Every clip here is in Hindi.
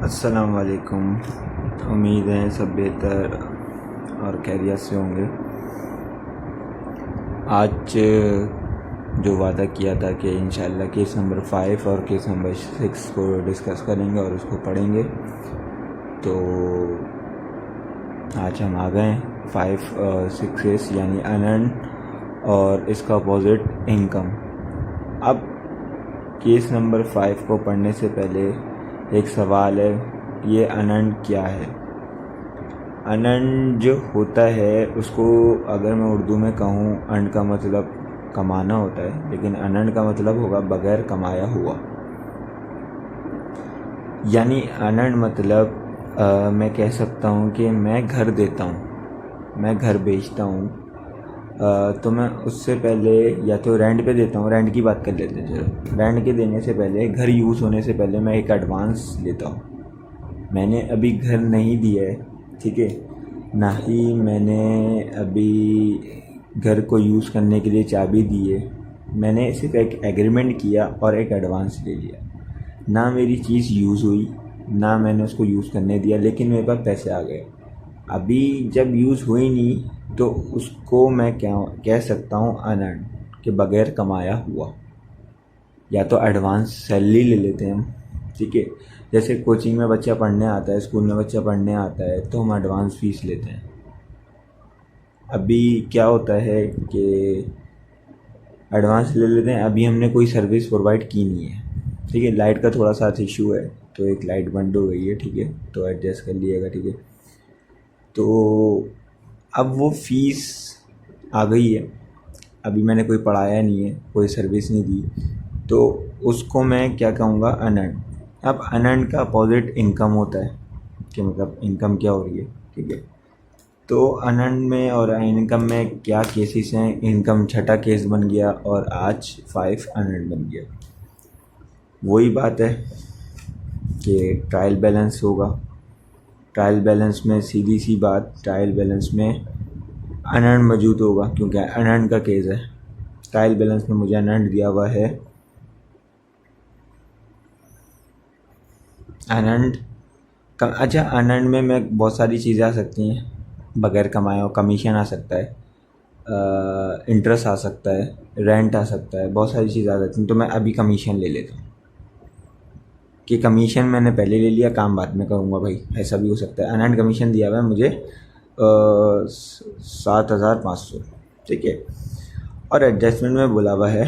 अस्सलाम वालेकुम। उम्मीद है सब बेहतर और खैरियत से होंगे। आज जो वादा किया था कि इंशाल्लाह केस नंबर 5 और केस नंबर 6 को डिस्कस करेंगे और उसको पढ़ेंगे, तो आज हम आ गए 5 और 6 यानी अनअर्न्ड और इसका अपोजिट इनकम। अब केस नंबर 5 को पढ़ने से पहले एक सवाल है, ये अनअर्न्ड क्या है? अनअर्न्ड जो होता है उसको अगर मैं उर्दू में कहूँ, अर्न का मतलब कमाना होता है, लेकिन अनअर्न्ड का मतलब होगा बगैर कमाया हुआ। यानी अनअर्न्ड मतलब मैं कह सकता हूँ कि मैं घर देता हूँ, मैं घर बेचता हूँ, तो मैं उससे पहले या तो रेंट पे देता हूँ। रेंट की बात कर लेते हैं चलो। रेंट के देने से पहले, घर यूज़ होने से पहले मैं एक एडवांस लेता हूँ। मैंने अभी घर नहीं दिया है, ठीक है, ना ही मैंने अभी घर को यूज़ करने के लिए चाबी दी है। मैंने सिर्फ एक एग्रीमेंट किया और एक एडवांस ले लिया। ना मेरी चीज़ यूज़ हुई, ना मैंने उसको यूज़ करने दिया, लेकिन मेरे पास पैसे आ गए। अभी जब यूज़ हुई नहीं तो उसको मैं क्या कह सकता हूँ, अनअर्न्ड, के बगैर कमाया हुआ। या तो एडवांस सैलरी ले लेते हैं हम, ठीक है। जैसे कोचिंग में बच्चा पढ़ने आता है, स्कूल में बच्चा पढ़ने आता है, तो हम एडवांस फीस लेते हैं। अभी क्या होता है कि एडवांस ले लेते हैं, अभी हमने कोई सर्विस प्रोवाइड की नहीं है, ठीक है। लाइट का थोड़ा सा इशू है, तो एक लाइट बंद हो गई है, ठीक है, तो एडजस्ट कर लिएगा, ठीक है। तो अब वो फ़ीस आ गई है, अभी मैंने कोई पढ़ाया नहीं है, कोई सर्विस नहीं दी, तो उसको मैं क्या कहूँगा, अनअर्न्ड। अब अनअर्न्ड का अपोजिट इनकम होता है, कि मतलब इनकम क्या हो रही है, ठीक है। तो अनअर्न्ड में और इनकम में क्या केसेस हैं? इनकम छठा केस बन गया और आज 5 अनअर्न्ड बन गया। वही बात है कि ट्रायल बैलेंस होगा। ट्रायल बैलेंस में सीधी सी बात, ट्रायल बैलेंस में अनअर्न्ड मौजूद होगा, क्योंकि अनअर्न्ड का केस है। ट्रायल बैलेंस में मुझे अनअर्न्ड दिया हुआ है। अनअर्न्ड अच्छा, अनअर्न्ड में मैं बहुत सारी चीज़ें आ सकती हैं बगैर कमाए। कमीशन आ सकता है, इंटरेस्ट आ सकता है, रेंट आ सकता है, बहुत सारी चीज़ें आ सकती हैं। तो मैं अभी कमीशन ले लेता हूँ कि कमीशन मैंने पहले ले लिया, काम बाद में करूँगा भाई, ऐसा भी हो सकता है। अनअर्न्ड कमीशन दिया हुआ है मुझे 7,500, ठीक है। और एडजस्टमेंट में बोला हुआ है,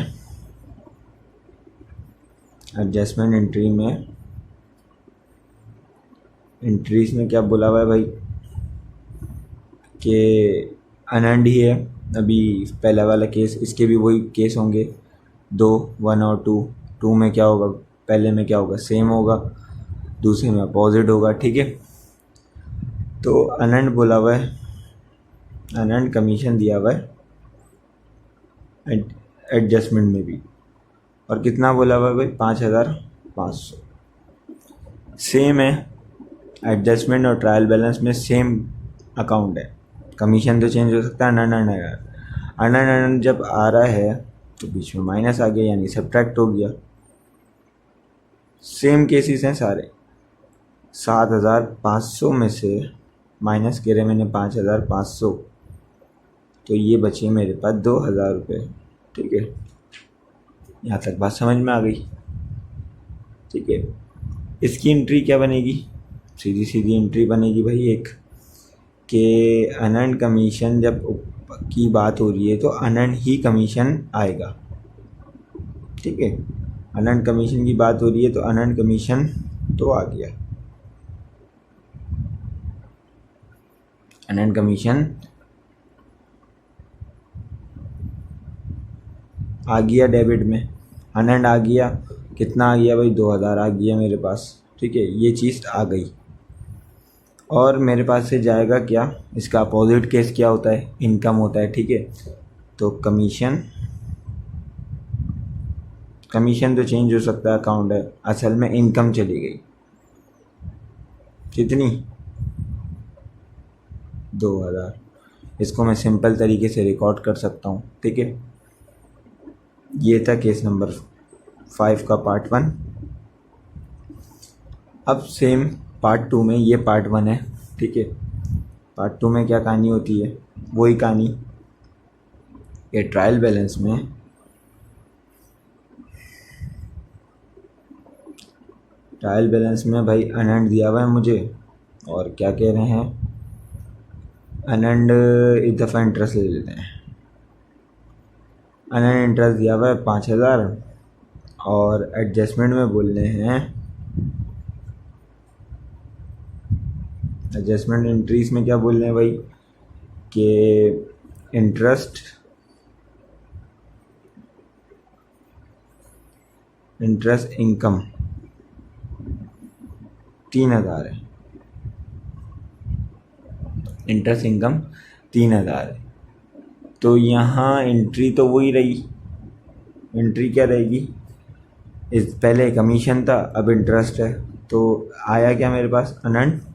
एडजस्टमेंट एंट्रीज में क्या बोला हुआ है भाई, कि अनअर्न्ड ही है। अभी पहला वाला केस, इसके भी वही केस होंगे, 2, 1 और 2 में क्या होगा, पहले में क्या होगा, सेम होगा, दूसरे में अपोजिट होगा, ठीक है। तो अनअर्न्ड बोला हुआ है, अनअर्न्ड कमीशन दिया हुआ है एडजस्टमेंट में भी। और कितना बोला हुआ है भाई, 5,500। सेम है, एडजस्टमेंट और ट्रायल बैलेंस में सेम अकाउंट है। कमीशन तो चेंज हो सकता है, अनअर्न्ड जब आ रहा है तो बीच में माइनस आ गया, यानी सब्ट्रैक्ट हो गया। सेम केसेस हैं सारे। 7,500 में से माइनस करे मैंने 5,500, तो ये बचे मेरे पास 2,000 रुपये, ठीक है। यहाँ तक बात समझ में आ गई, ठीक है। इसकी एंट्री क्या बनेगी? सीधी सीधी एंट्री बनेगी भाई एक, कि अनअर्न्ड कमीशन जब की बात हो रही है तो अनअर्न्ड ही कमीशन आएगा, ठीक है। अनअर्न्ड कमीशन की बात हो रही है तो अनअर्न्ड कमीशन तो आ गया, अनअर्न्ड कमीशन आ गया डेबिट में। अनअर्न्ड आ गया, कितना आ गया भाई, 2,000 आ गया मेरे पास, ठीक है। ये चीज़ आ गई और मेरे पास से जाएगा क्या, इसका अपोजिट केस क्या होता है, इनकम होता है, ठीक है। तो कमीशन तो चेंज हो सकता है, अकाउंट है, असल में इनकम चली गई, कितनी, 2,000। इसको मैं सिंपल तरीके से रिकॉर्ड कर सकता हूँ, ठीक है। ये था केस नंबर 5 का पार्ट 1। अब सेम पार्ट 2 में, ये पार्ट 1 है, ठीक है। पार्ट 2 में क्या कहानी होती है, वही कहानी। ये ट्रायल बैलेंस में भाई अनएंड दिया हुआ है मुझे, और क्या कह रहे हैं, अनएंड इस दफ़ा इंटरेस्ट ले लेते हैं। अनएंड इंटरेस्ट दिया हुआ है 5,000, और एडजस्टमेंट में बोल रहे हैं, एडजस्टमेंट एंट्रीज में क्या बोल रहे हैं भाई, कि इंटरेस्ट इनकम 3,000 है, इंटरेस्ट इनकम 3,000 है। तो यहाँ एंट्री तो वही रही, एंट्री क्या रहेगी, इस पहले कमीशन था, अब इंटरेस्ट है, तो आया क्या मेरे पास, अनंत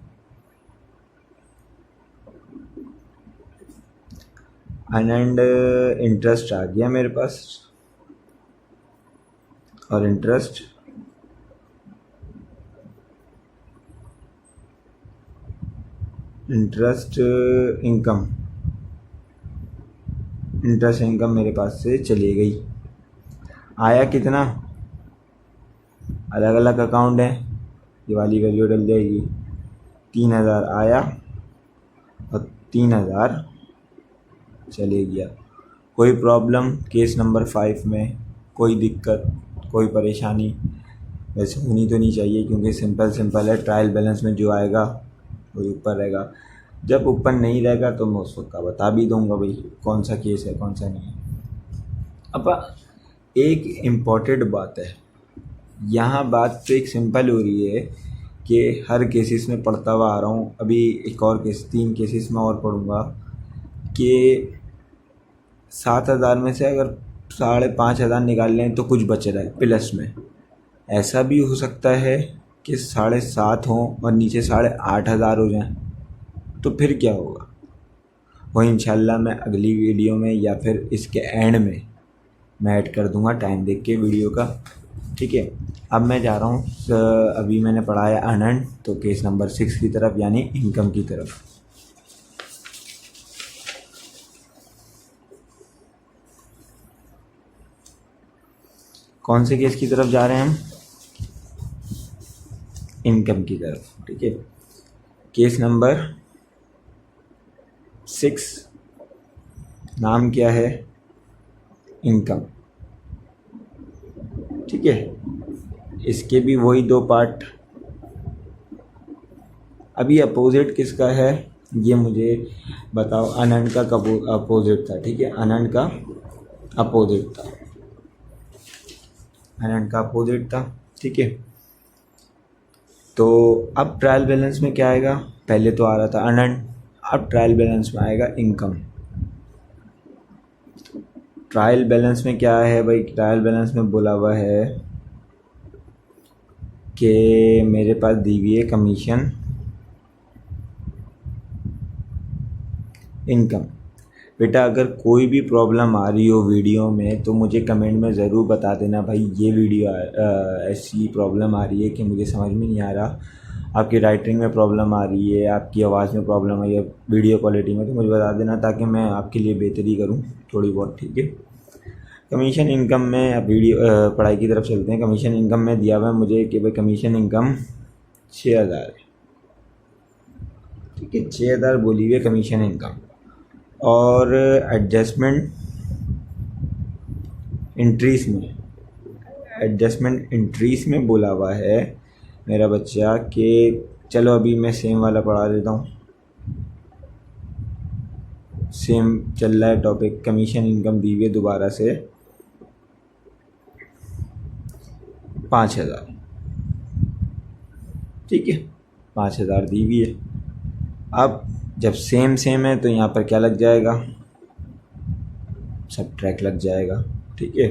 इंटरेस्ट आ गया मेरे पास, और इंटरेस्ट इनकम मेरे पास से चली गई। आया कितना, अलग अलग अकाउंट है, ये वाली वैल्यू डल जाएगी, 3,000 आया और 3,000 चले गया। कोई प्रॉब्लम केस नंबर 5 में, कोई दिक्कत, कोई परेशानी वैसे होनी तो नहीं चाहिए, क्योंकि सिंपल है। ट्रायल बैलेंस में जो आएगा वही ऊपर रहेगा, जब ऊपर नहीं रहेगा तो मैं उस वक्त का बता भी दूंगा भाई कौन सा केस है कौन सा नहीं है। अब एक इम्पॉर्टेंट बात है यहाँ, बात तो एक सिंपल हो रही है कि हर केसेस में पढ़ता हुआ आ रहा हूँ, अभी एक और केस, 3 केसेस में और पढ़ूँगा, कि 7,000 में से अगर 5,500 निकाल लें तो कुछ बच रहा है प्लस में। ऐसा भी हो सकता है कि 7,500 हों और नीचे 8,500 हो जाएं, तो फिर क्या होगा वो इंशाल्लाह मैं अगली वीडियो में या फिर इसके एंड में मैं ऐड कर दूंगा, टाइम देख के वीडियो का, ठीक है। अब मैं जा रहा हूँ, अभी मैंने पढ़ाया अनंत, तो केस नंबर 6 की तरफ, यानी इनकम की तरफ। कौन से केस की तरफ जा रहे हैं हम, इनकम की तरफ, ठीक है। केस नंबर 6, नाम क्या है, इनकम, ठीक है। इसके भी वही 2 पार्ट। अभी अपोजिट किसका है ये मुझे बताओ, अनंत का अपोजिट था, ठीक है, अनंत का अपोजिट था, ठीक है। तो अब ट्रायल बैलेंस में क्या आएगा, पहले तो आ रहा था अनंत, अब ट्रायल बैलेंस में आएगा इनकम। ट्रायल बैलेंस में क्या है भाई, ट्रायल बैलेंस में बोला हुआ है कि मेरे पास दी हुई है कमीशन इनकम। बेटा अगर कोई भी प्रॉब्लम आ रही हो वीडियो में तो मुझे कमेंट में ज़रूर बता देना भाई, ये वीडियो ऐसी प्रॉब्लम आ रही है कि मुझे समझ में नहीं आ रहा, आपकी राइटिंग में प्रॉब्लम आ रही है, आपकी आवाज़ में प्रॉब्लम है, या वीडियो क्वालिटी में, तो मुझे बता देना ताकि मैं आपके लिए बेहतरी करूँ थोड़ी बहुत, ठीक है। कमीशन इनकम में अब वीडियो पढ़ाई की तरफ चलते हैं। कमीशन इनकम में दिया हुआ है मुझे कि भाई कमीशन इनकम 6,000 है, ठीक है, 6,000 बोली हुई है कमीशन इनकम। और एडजस्टमेंट इंट्रीज में बोला हुआ है मेरा बच्चा कि चलो अभी मैं सेम वाला पढ़ा देता हूँ, सेम चल रहा है टॉपिक, कमीशन इनकम दी हुई है दोबारा से 5,000, ठीक है, 5,000 दी हुई है। अब जब सेम है तो यहाँ पर क्या लग जाएगा, सब ट्रैक लग जाएगा, ठीक है।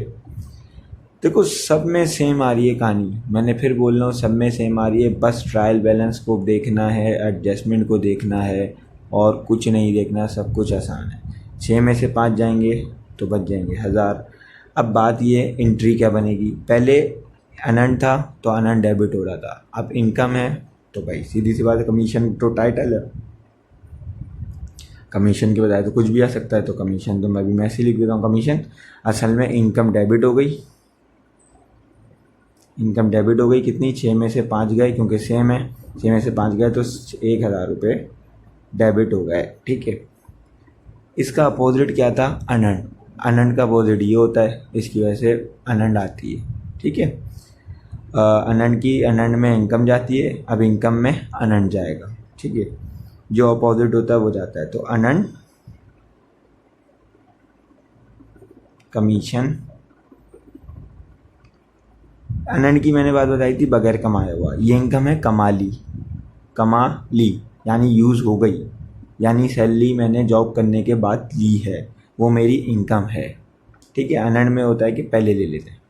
देखो सब में सेम आ रही है कहानी, मैंने फिर बोल रहा हूँ सब में सेम आ रही है, बस ट्रायल बैलेंस को देखना है, एडजस्टमेंट को देखना है, और कुछ नहीं देखना, सब कुछ आसान है। 6 में से 5 जाएंगे तो बच जाएंगे 1,000। अब बात ये एंट्री क्या बनेगी, पहले अनंत था तो अनंत डेबिट हो रहा था। अब इनकम है तो भाई सीधी सी बात है, कमीशन तो टाइटल है, कमीशन के बजाय तो कुछ भी आ सकता है, तो कमीशन तो मैं भी ऐसे ही लिख देता हूँ कमीशन। असल में इनकम डेबिट हो गई, इनकम डेबिट हो गई कितनी, 6 में से 5 गए क्योंकि सेम है, 6 में से 5 गए तो 1000 रुपये डेबिट हो गए। ठीक है, इसका अपोजिट क्या था, अनंत। अनंत का अपोजिट ये होता है, इसकी वजह से अनंत आती है। ठीक है, अनंत में इनकम जाती है, अब इनकम में अनंत जाएगा। ठीक है, जो अपोजिट होता है वो जाता है, तो अनंत कमीशन। अनंत की मैंने बात बताई थी बगैर कमाया हुआ, ये इनकम है कमा ली, कमा ली यानी यूज़ हो गई, यानी सैलरी मैंने जॉब करने के बाद ली है, वो मेरी इनकम है। ठीक है, अनंत में होता है कि पहले ले लेते हैं।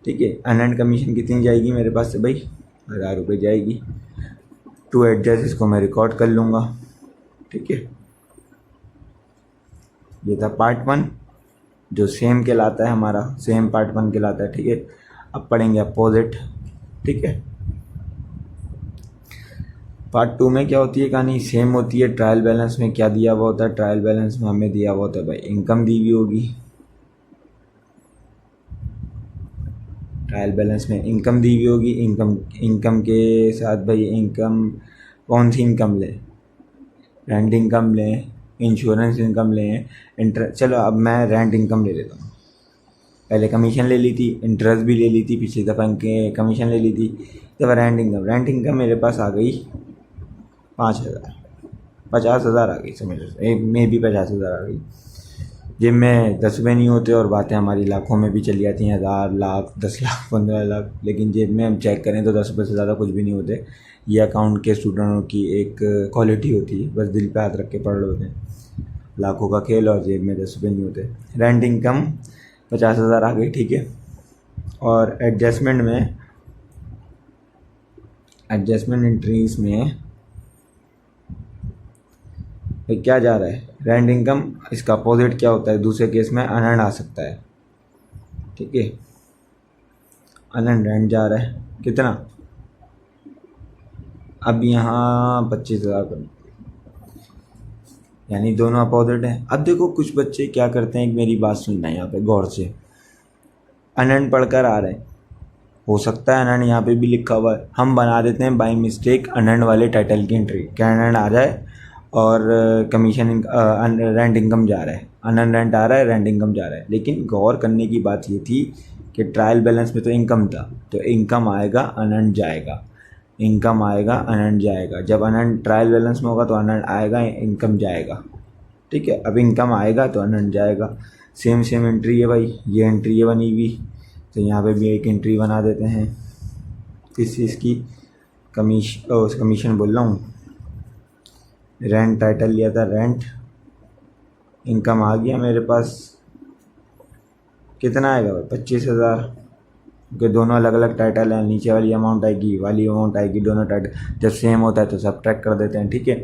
ठीक है, अनंत कमीशन कितनी जाएगी मेरे पास से भाई, 1000 रुपये जाएगी। टू एडजस्ट इसको मैं रिकॉर्ड कर लूँगा। ठीक है, ये था पार्ट 1 जो सेम कहलाता है, हमारा सेम पार्ट 1 कहलाता है। ठीक है, अब पढ़ेंगे अपोजिट। ठीक है, पार्ट 2 में क्या होती है कहानी, सेम होती है। ट्रायल बैलेंस में क्या दिया हुआ होता है, ट्रायल बैलेंस में हमें दिया हुआ होता है भाई इनकम दी हुई होगी, ट्रायल बैलेंस में इनकम दी हुई होगी। इनकम के साथ भाई इनकम, कौन सी इनकम लें, रेंट इनकम लें, इंश्योरेंस इनकम लें, चलो अब मैं रेंट इनकम ले लेता हूँ। पहले कमीशन ले ली थी, इंटरेस्ट भी ले ली थी, पिछली दफ़ा इनके कमीशन ले ली थी, तो रेंट इनकम मेरे पास आ गई 5000, 50,000 आ गई, समझ लो मे भी 50,000 आ गई। जिम में 10 रुपये नहीं होते और बातें हमारी लाखों में भी चली जाती हैं, 1000, लाख, 10 लाख, 15 लाख, लेकिन जेब में हम चेक करें तो 10 रुपये से ज़्यादा कुछ भी नहीं होते। ये अकाउंट के स्टूडेंटों की एक क्वालिटी होती है, बस दिल पे हाथ रख के पढ़ लो होते हैं। लाखों का खेल और जेब में 10 रुपये नहीं होते। रेंट इनकम 50,000 आ गई। ठीक है, और एडजस्टमेंट एंट्रीज में क्या जा रहा है, रेंट इनकम, इसका अपोजिट क्या होता है, दूसरे केस में अनंत आ सकता है। ठीक है, अनंत रेंट जा रहा है कितना, अब यहाँ 25,000 कर, यानी दोनों अपोजिट हैं। अब देखो कुछ बच्चे क्या करते हैं, एक मेरी बात सुनना है यहाँ पे गौर से, अनंत पढ़कर आ रहे हैं, हो सकता है अनंत यहाँ पे भी लिखा हुआ है, हम बना देते हैं बाई मिस्टेक अनंत वाले टाइटल की एंट्री, क्या अनंत आ जाए और कमीशन रेंट इनकम जा रहा है, अनंत रेंट आ रहा है, रेंट इनकम जा रहा है। लेकिन गौर करने की बात ये थी कि ट्रायल बैलेंस में तो इनकम था, तो इनकम आएगा अनंत जाएगा, इनकम आएगा अनंत जाएगा। जब अनंत ट्रायल बैलेंस में होगा तो अनंत आएगा, इनकम जाएगा। ठीक है, अब इनकम आएगा तो अनंत जाएगा। सेम एंट्री है भाई, ये एंट्री है बनी हुई, तो यहाँ पे भी एक एंट्री बना देते हैं किस चीज़ की, कमीशन बोल रहा हूँ, रेंट टाइटल लिया था, रेंट इनकम आ गया मेरे पास, कितना आएगा भाई 25,000, क्योंकि दोनों अलग अलग टाइटल हैं, नीचे वाली अमाउंट आएगी, वाली अमाउंट आएगी, दोनों टाइटल जब सेम होता है तो सब ट्रैक कर देते हैं। ठीक है,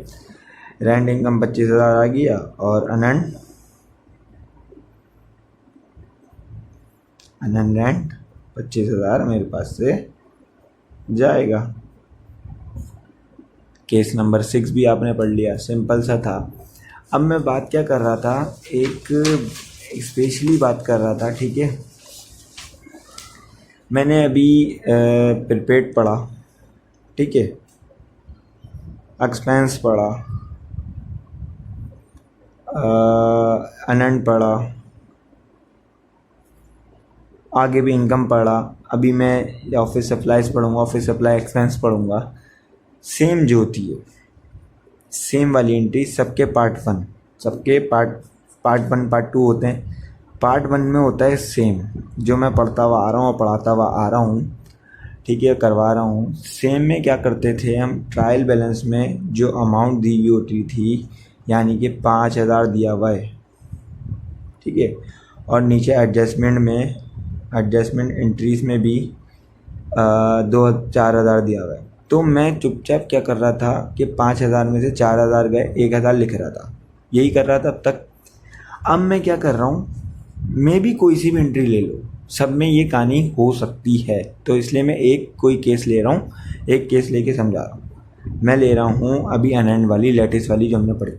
रेंट इनकम 25,000 आ गया और अनंत रेंट 25,000 मेरे पास से जाएगा। केस नंबर 6 भी आपने पढ़ लिया, सिंपल सा था। अब मैं बात क्या कर रहा था, एक स्पेशली बात कर रहा था। ठीक है, मैंने अभी प्रीपेड पढ़ा, ठीक है, एक्सपेंस पढ़ा, अनंत पढ़ा, आगे भी इनकम पढ़ा, अभी मैं ऑफिस सप्लाईज पढ़ूंगा, ऑफिस सप्लाई एक्सपेंस पढ़ूंगा। सेम जो होती है, सेम वाली एंट्री सबके पार्ट 1, सबके पार्ट 1 पार्ट 2 होते हैं। पार्ट 1 में होता है सेम, जो मैं पढ़ता हुआ आ रहा हूँ और पढ़ाता हुआ आ रहा हूँ, ठीक है, करवा रहा हूँ। सेम में क्या करते थे हम, ट्रायल बैलेंस में जो अमाउंट दी हुई होती थी, यानी कि 5,000 दिया हुआ है, ठीक है, और नीचे एडजस्टमेंट एंट्रीज में भी 4,000 दिया हुआ है। तो मैं चुपचाप क्या कर रहा था कि 5,000 में से 4,000 गए, 1,000 लिख रहा था, यही कर रहा था अब तक। अब मैं क्या कर रहा हूँ, मैं भी कोई सी भी एंट्री ले लो, सब में ये कहानी हो सकती है। तो इसलिए मैं एक कोई केस ले रहा हूँ, एक केस लेके समझा रहा हूँ। मैं ले रहा हूँ अभी अनएंड वाली, लेटिस वाली जो हमने पढ़ी।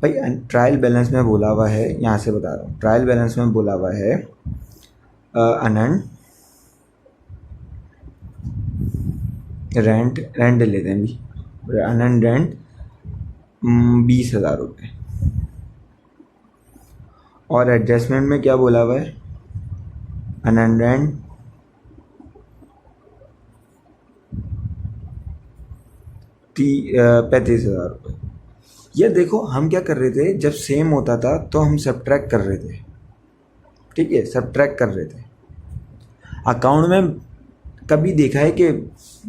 भाई ट्रायल बैलेंस में बोला हुआ है, यहाँ से बता रहा हूँ, ट्रायल बैलेंस में बोला हुआ है अनएंड रेंट लेते हैं भी, अनएंड रेंट 20,000 रुपये। और एडजस्टमेंट में क्या बोला हुआ है, अनएंड रेंट 35,000 रुपये। ये देखो हम क्या कर रहे थे, जब सेम होता था तो हम सब्ट्रैक्ट कर रहे थे, ठीक है, सब्ट्रैक्ट कर रहे थे। अकाउंट में कभी देखा है कि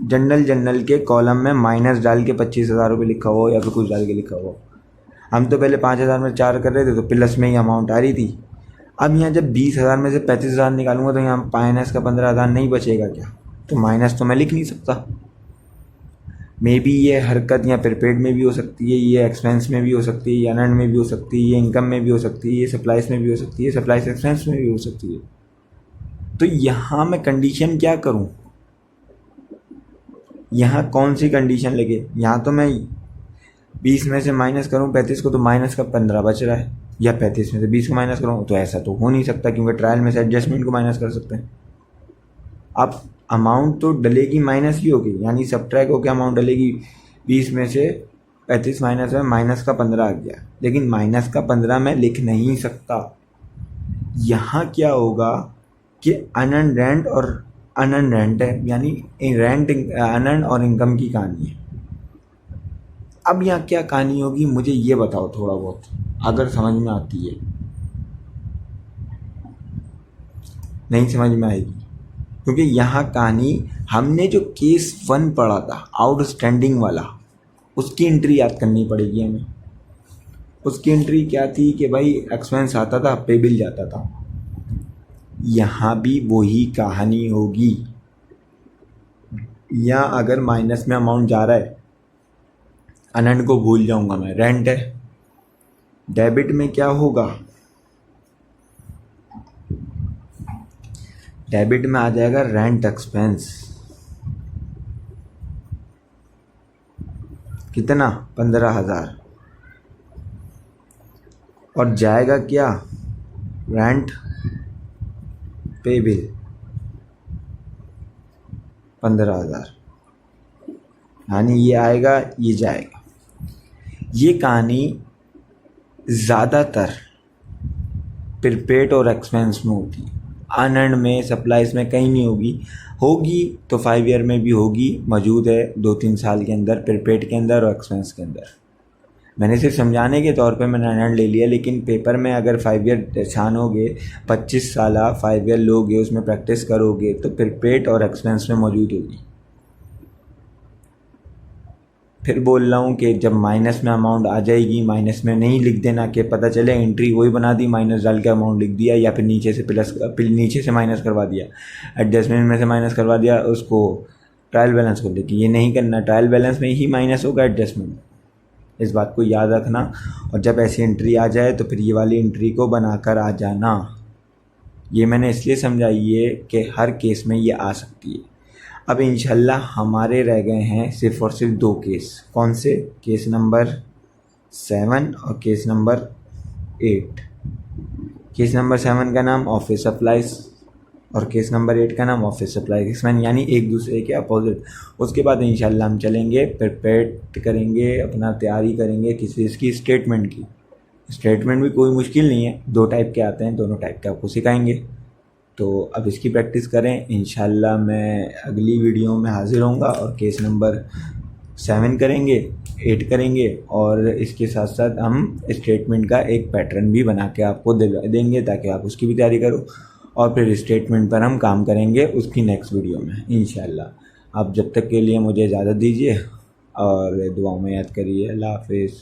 जनरल के कॉलम में माइनस डाल के 25,000 रुपये लिखा हो या फिर कुछ डाल के लिखा हो? हम तो पहले 5,000 में 4 कर रहे थे तो प्लस में ही अमाउंट आ रही थी। अब यहाँ जब 20,000 में से 35,000 निकालूंगा तो यहाँ माइनस का 15,000 नहीं बचेगा क्या? तो माइनस तो मैं लिख नहीं सकता। मे बी ये हरकत या प्रीपेड में भी हो सकती है, ये एक्सपेंस में भी हो सकती है, ये अनएंड में भी हो सकती है, ये इनकम में भी हो सकती है, ये सप्लाइज में भी हो सकती है, सप्लाइज एक्सपेंस में भी हो सकती है। तो यहाँ मैं कंडीशन क्या करूँ, यहाँ कौन सी कंडीशन लगे? यहाँ तो मैं 20 में से माइनस करूँ 35 को तो माइनस का 15 बच रहा है, या 35 में से 20 को माइनस करूँ तो ऐसा तो हो नहीं सकता, क्योंकि ट्रायल में से एडजस्टमेंट को माइनस कर सकते हैं। अब अमाउंट तो डलेगी माइनस ही होगी, यानी सब्ट्रैक्ट होकर अमाउंट डलेगी। 20 में से 35 माइनस में माइनस का 15 आ गया, लेकिन माइनस का 15 मैं लिख नहीं सकता। यहाँ क्या होगा कि अनएंड रेंट और अनएंड रेंट है, यानी रेंट अनएंड और इनकम की कहानी है। अब यहाँ क्या कहानी होगी मुझे ये बताओ थोड़ा बहुत, अगर समझ में आती है। नहीं समझ में आएगी, क्योंकि यहाँ कहानी हमने जो केस 1 पढ़ा था आउटस्टैंडिंग वाला, उसकी एंट्री याद करनी पड़ेगी हमें। उसकी एंट्री क्या थी कि भाई एक्सपेंस आता था, पे बिल जाता था। यहाँ भी वही कहानी होगी। या अगर माइनस में अमाउंट जा रहा है, अनएंड को भूल जाऊंगा मैं, रेंट है, डेबिट में क्या होगा, डेबिट में आ जाएगा रेंट एक्सपेंस, कितना 15,000, और जाएगा क्या, रेंट पे बिल 15,000, यानी ये आएगा ये जाएगा। ये कहानी ज़्यादातर प्रीपेड और एक्सपेंस में होती है, अनएंड में सप्लाइज में कहीं नहीं होगी। होगी तो 5 ईयर में भी होगी, मौजूद है 2-3 साल के अंदर, प्रीपेड के अंदर और एक्सपेंस के अंदर। मैंने सिर्फ समझाने के तौर पे मैंने अनएंड ले लिया, लेकिन पेपर में अगर 5 ईयर छानोगे, 25 साल 5 ईयर लोगे, उसमें प्रैक्टिस करोगे तो प्रीपेड और एक्सपेंस में मौजूद होगी। फिर बोल रहा हूँ कि जब माइनस में अमाउंट आ जाएगी, माइनस में नहीं लिख देना कि पता चले एंट्री वही बना दी, माइनस डाल के अमाउंट लिख दिया, या फिर नीचे से नीचे से माइनस करवा दिया, एडजस्टमेंट में से माइनस करवा दिया उसको ट्रायल बैलेंस को लेके। ये नहीं करना, ट्रायल बैलेंस में ही माइनस होगा एडजस्टमेंट, इस बात को याद रखना। और जब ऐसी एंट्री आ जाए तो फिर ये वाली एंट्री को बनाकर आ जाना। ये मैंने इसलिए समझाई है कि हर केस में ये आ सकती है। अब इंशाल्लाह हमारे रह गए हैं सिर्फ और सिर्फ 2 केस। कौन से? केस नंबर 7 और केस नंबर 8। केस नंबर 7 का नाम ऑफिस सप्लाइज और केस नंबर 8 का नाम ऑफिस सप्लाई एक्सपेंस, यानी एक दूसरे के अपोजिट। उसके बाद इंशाल्लाह हम चलेंगे, प्रिपेयर करेंगे, अपना तैयारी करेंगे किसी इसकी स्टेटमेंट की। स्टेटमेंट भी कोई मुश्किल नहीं है, 2 टाइप के आते हैं, दोनों टाइप के आपको सिखाएंगे। तो अब इसकी प्रैक्टिस करें। इंशाल्लाह मैं अगली वीडियो में हाजिर होऊंगा और केस नंबर 7 करेंगे, 8 करेंगे, और इसके साथ साथ हम स्टेटमेंट का एक पैटर्न भी बना के आपको देंगे ताकि आप उसकी भी तैयारी करो। और फिर स्टेटमेंट पर हम काम करेंगे उसकी नेक्स्ट वीडियो में इंशाल्लाह। आप जब तक के लिए मुझे इजाज़त दीजिए और दुआओं में याद करिए। अल्लाह हाफिज़।